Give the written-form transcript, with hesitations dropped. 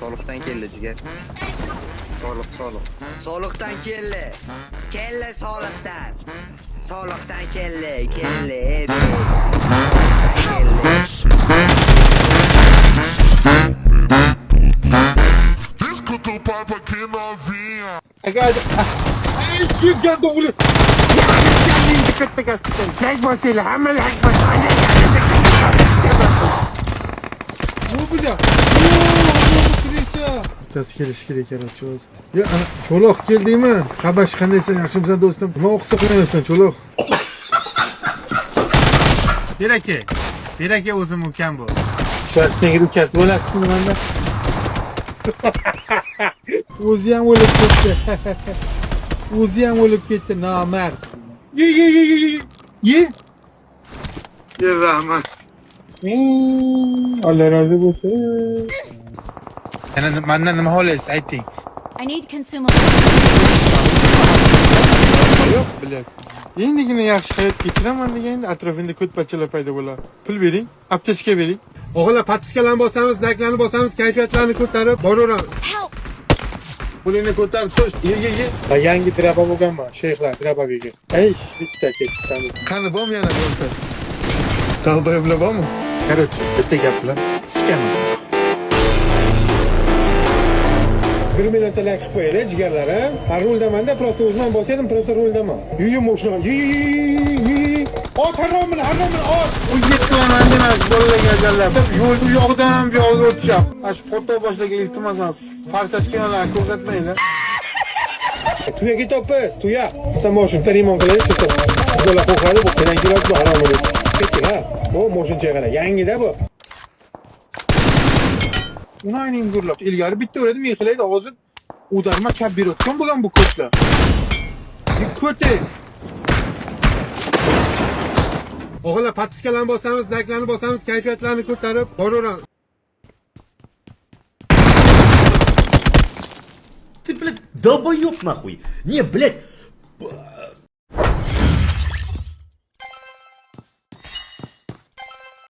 Soliqdan keldi jigar. Soliq. Soliqdan keldi. Kelle soliqdan. Soliqdan keldi. Escuta o papo aqui novinha. ايش قاعد تقول؟ مو بلا bittasi kelishi kerak ekan cho'loq. Ya ana cho'loq keldingmi? Qabash qandaysan? Yaxshimisan do'stim? Nima o'qisa qo'yapsan cho'loq? Beraka o'zim ukam bu. Shoshdagi ukasi bo'lasizmi menda? O'zi ham o'lib ketdi, nomard. Ye. Ya rahmat. Allah razı olsun. Yana mendan nima xohlaysiz ayting. I need consumables. Yo'q, bilan. Endigina yaxshi hayot kechiraman deganda atrofingda ko'tpachalar paydo bo'ladi. Pul bering, aptechka bering. O'g'illar, patiskalarni bosamiz, naklarni bosamiz, kayfiyatlarni ko'tarib boraveramiz. Pulini ko'tarib tush, ye. Yangi draba bo'lganman, sheyxlar drabaga. Ey, bitta ketdi. Qani bormi yana bo'ltasi? Qalbay bilan bormi? Короче, bitta gap bilan skam. 1 million talak qilib qo'yaylik jigarlarim. Har ruldamanda, просто o'zman bosaydim, просто ruldaman. Yuyu moshina. Ot haromin, ot. U yetmaman demak, bolalarga ajallar. Yo'l u yoqdan ham bu yoqqa o'tishap. Ash foto boshlagan iltimos, farsachkalar ko'rsatmaylar. Tuya ketopmiz, tuya. Bitta mashina remont qilaylik, bola qo'qadi, bu kerak kerak bu harom bo'ladi. Keting, bu mashina qara, yangida bu. Unayning gurlab, ilgari bitta o'radi mexlaydi, hozir udarma chap berayotgan bo'lgan bu ko'tlar. Ko'te. O'g'illar, patiskalarni bosamiz, naklarni bosamiz, kayfiyatlarni ko'tarib boraveramiz. Ты, блядь, долбоёб нахуй. Не, блядь,